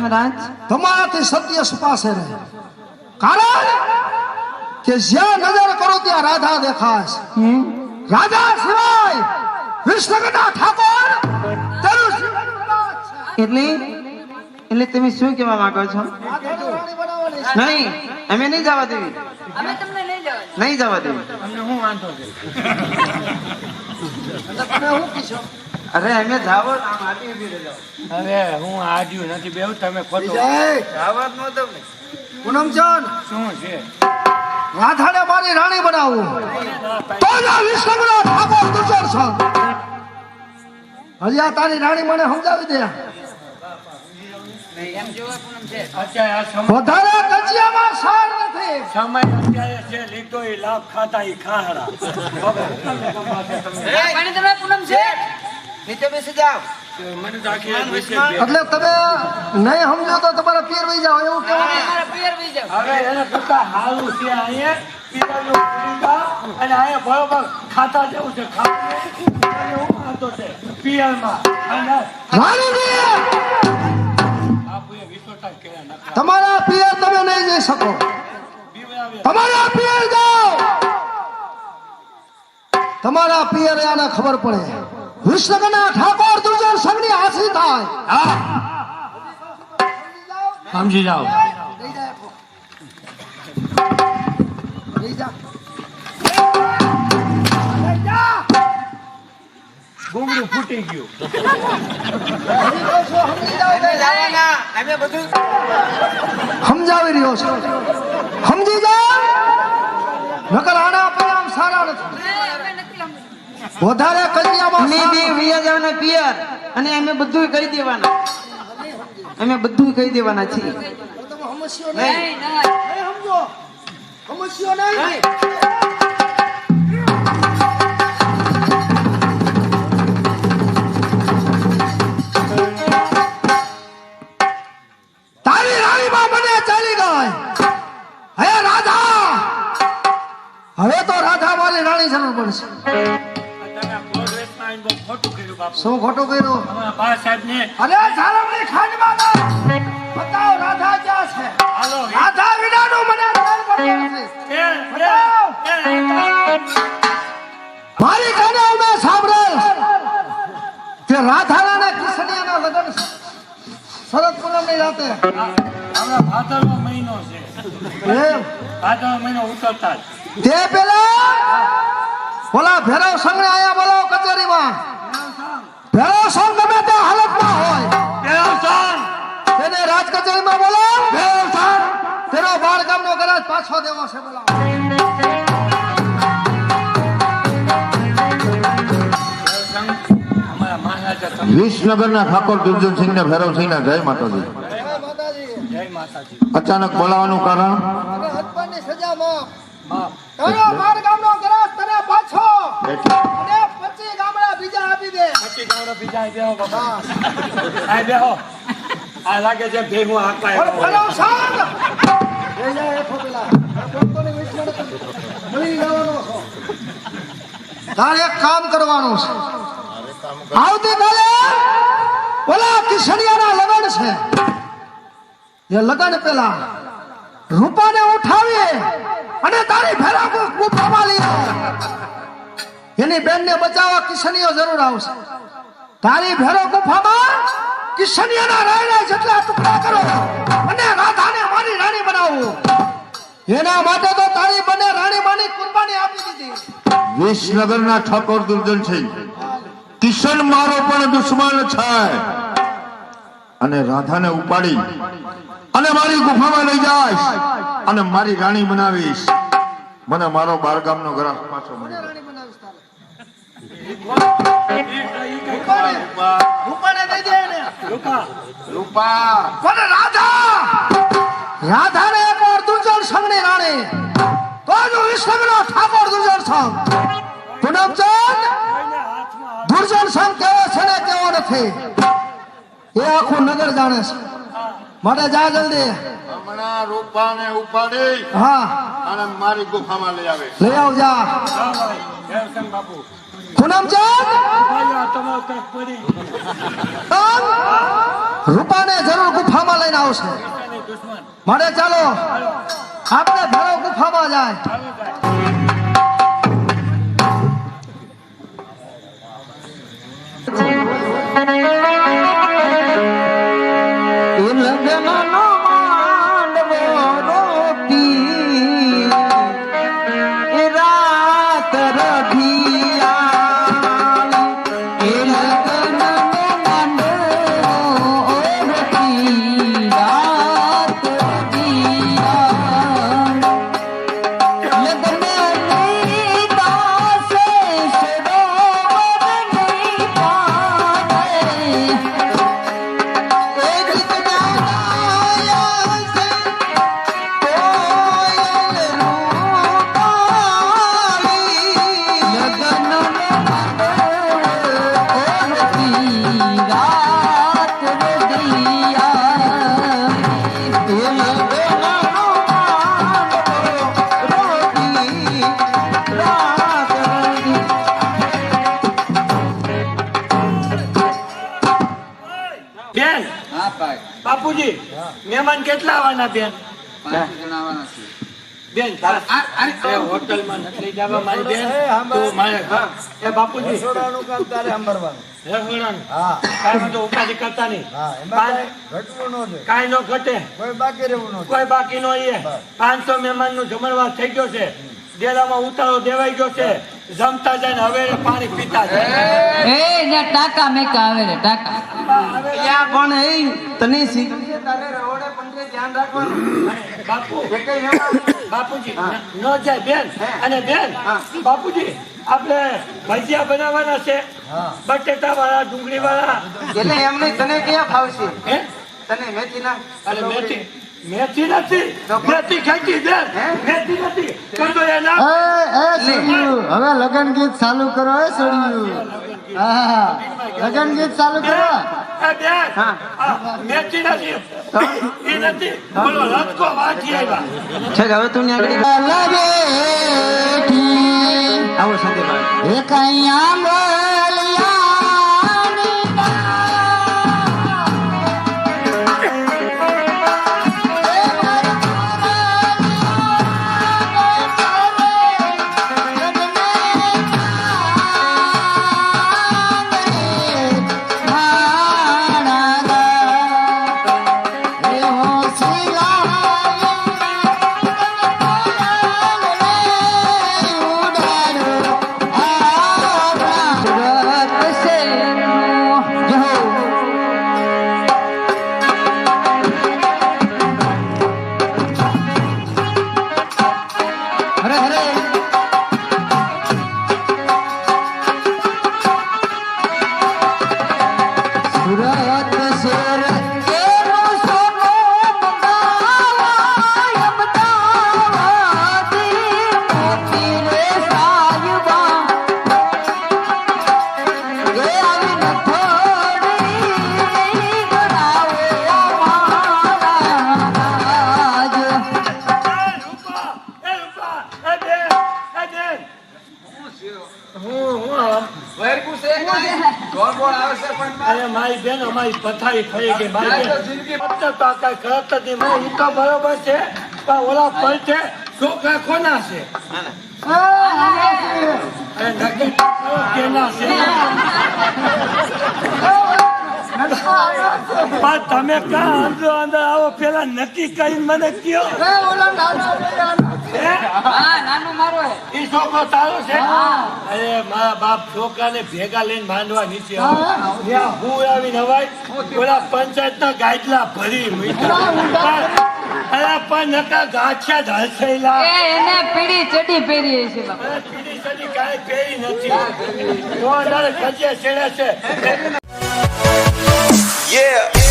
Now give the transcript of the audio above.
મહારાજ તમારાથી સત્ય છુપાશે નહીં. કારણ કે જ્યાં નજર કરો ત્યાં રાધા દેખાશે. રાધા સિવાય વિષ્ણુના ઠાકોર તેનું જીવન ઉદાસ છે. એટલે તમે શું કહેવા માંગો છો? રાધાને રાણી બનાવવાની છે. નહીં, અમે નહીં જવા દેવી. અમે તમને નહીં જવા દેવી. અમને શું વાંધો છે? તમે શું કીશો? અરે અમે જાવો અરે હું આડ્યું નથી બેવું તમે ખોટું જય જાવા જ ન દઉં ને. પૂનમચંદ, શું છે? રાધાને મારી રાણી બનાવું તો જ આ વિષ્ણુના ઠાકોર દુર્જન છે. હજી આ તારી રાણી મને સમજાવી દે. અત્યારે આ સમય વધારે કજિયામાં સાર નથી. અત્યારે છે લીધો એ લાભ ખાતા એ ખાહડા. પાણી તમે પૂનમ છે નીચે બેસી જાઓ. મને તો આખી એક વિશે બે. એટલે તમે નહીં સમજો તો તમારા પીર વહી જાઓ એવું કેવું. તમારા પિયર વહી જાવ હવે એને કરતા હાલું છે અહીંયા પીવાનું ભૂલિકા અને અહીંયા બરોબર ખાતા જેવું છે ખાતું હું ખાતો છે પિયરમાં અને રાણી પીર, બાપુએ વિશ્વતા કર્યા નખરા તમારા પીર તમે નહીં જઈ શકો. બીવડાવે. તમારા પીર જાઓ. તમારા પીર આને ખબર પડે વિષ્ણુના ઠાકોર દુર્જન સંઘની હાસી થાય. સમજી જાઓ. ગુમડું ફૂટી ગયું. જવાના. અમે બધું સમજાવી રહ્યો છું. સમજી જા. નકર આના પરિણામ સારા નથી. અમે નથી સમજતા. વધારે કજિયામાં અમે બે વિયા જવાના પિયર અને અમે બધું કહી દેવાના. અમે બધું કહી દેવાના છીએ. તમે સમસ્યો નહીં. નહીં નહીં સમજો. સમસ્યો નહીં. તારી રાણીમાં મને ચાલી ગઈ. હે રાધા, હવે તો રાધા મારી રાણી જરૂર પડશે. તમે પ્રોગ્રેસમાં આવીને બહુ ખોટું કર્યું બાપુ. શું ખોટું કર્યું? અમારા બા સાહેબને અરે ઝાલમની ખાંડમાં ના. બતાવો રાધા ક્યાં છે? હાલો રાધા વિનાનું મને ધ્યાન પડતું નથી. મારી કાને મેં સાંભળેલ કે રાધાના ને કૃષ્ણિયાના લગ્ન શરદ પૂનમની રાતે. હમણાં ભાદરવો મહિનો છે. એમ ભાદરવો મહિનો ઉતરતા જ તે પેલા ઓલા ભેરવ સંઘને આયા બોલાવો કચેરીમાં. ભેરવ સંઘ ગમે તે હાલતમાં હોય તેને રાજ કચેરીમાં બોલાવો. ભેરવ સંઘ તેનો બાળ ગામનો ગરાજ પાછો દેવો છે. બોલાવો. અમારા મહારાજા તમે વિસનગરના ઠાકોર દુર્જનસિંહને ભૈરવસિંહના જય માતાજી. જય માતાજી. અચાનક બોલાવાનું કારણ અને હત્યાની સજા માફ. બાપ તારો બાળ ગામનો ગરાજ તને પાછો અને 25 ગામડા બીજા આપી દે. પછી ગામડા બીજા અહીં બેહો બાપા. અહીં બેહો. આ લાગે છે ભેગું આકલા પણ ભેરવ સંઘ એ જાય હેઠો પેલા. ભક્તોની વિસ્મરણ મળી જવાનો છો. તારે એક કામ કરવાનું છે. આવતીકાલે ઓલા કિશનિયાના લગ્ન છે. એ લગ્ન પેલા રૂપાને ઉઠાવીએ અને તારી ભેરા ગુફામાં લઈ આવો. એની બેનને બચાવવા કિશનિયો જરૂર આવશે. તારી ભેરો ગુફામાં કિશનિયાના રાયડા જેટલા ટુકડા કરો અને રાધાને મારી રાણી બનાવો. એના માટે તો તારી બને રાણી માની કુરબાની આપી દીધી. વિસનગરના ઠાકોર દુર્જનસિંહ કિશન મારો પણ દુશ્મન છે અને રાધાને ઉપાડી અને મારી ગુફામાં લઈ જઈશ અને મારી રાણી બનાવીશ. મને મારો બારગામનો ગરાસ પાછો મળી જાય. રાણી બનાવીશ તારે. રૂપાને દઈ દે એને. રૂપા પણ રાધાને એકવાર દુર્જન સંઘની રાણી તો જ વિષ્ણુનો ઠાકોર દુર્જન સંઘ. પૂનમચંદ, દુર્જન સંઘ કેવો છે ને કેવો નથી એ આખું નગર જાણે છે. માટે જા જલ્દી. હમણાં રૂપાને ઉપાડી હા અને મારી ગુફામાં લઈ આવે. લઈ આવ જા. દેવસંગ બાપુ પૂનમચંદ, ભાઈઓ તમારો કંઈક પડી રૂપાને જરૂર ગુફામાં લઈને લઈને આવશે. મળે ચાલો આપણે ભેળો ગુફામાં જાય. એ લગ્નનો માંડવો રોપી એ રાત રઢિયાળી. એ લગ્નનો માંડવો રોપી રાત રઢિયાળી. લગ્નની દાસે સરોવરની પાને બેન બાપુજી મહેમાન કેટલા આવવાના બેન? બેન એ હોટલમાં નથી લઈ જવા મારી બેન તો મારે એ બાપુજી રસોડાનું કામ તારે સાંભળવાનું. રસોડાનું હા કાંઈ બધું ઉપાધિ કરતા નહીં. હા એમાં ઘટવું ન જોઈએ. કાંઈ ન ઘટે કોઈ બાકી રહેવું ન જોઈએ. કોઈ બાકી નો એ 500 મહેમાન નું જમણવાર થઈ ગયો છે. ડેરામાં ઉતારો દેવાઈ ગયો છે. જમતા જાય ને હવે પાણી પીતા જાય. ટાકા મેકા આવે ને ટાકા યા પણ એ તને શીખવીએ તારે રહોડે પંડે ધ્યાન રાખવાનું. બાપુ એ કઈ મહેમાન બાપુજી ન જાય બેન અને બેન બાપુજી આપણે ભજીયા બનાવવાના છે. બટેટા વાળા ડુંગળી વાળા એટલે એમને તને કયા ફાવશે? હે તને મેથીના અરે મેથી મેથી નથી મેથી ખેંચી બેન મેથી નથી કરતો એ ના હવે લગન ગીત ચાલુ કરો. હા લગન ગીત ચાલુ કરો. એ બેન મેથી નથી એ નથી બોલો રસકો વાંચી આવ્યા છે હવે તું આગળ આવો સાથે ભાઈ. એક અરે મારી બેન અમારી પથારી ફરી ગઈ મારી બેન કાંઈ કરત નથી ઈ તો બરોબર છે પણ ઓલા પલ છે છોકરા કોના છે અરે નક્કી કરો કેના છે પણ તમે કાં અંદર આવો પેલા નક્કી કરીને મને કયો નાનું મારો ઈ છોકરો તારો છે અરે મારા બાપ છોકરાને ભેગા લઈને માંડવા નીચે આવો. ત્યાં હું આવીને હવાય ઓલા પંચાયતના ગાઈડલા ભરી મૂક્યા. અરે પણ નકા ગાંઠિયા જ હલસેલા. એને પીડી ચડી પહેરી છે બાપા અરે પીડી સડી કાંઈ પહેરી નથી. તો તારે ગજે છેડે છે Yeah.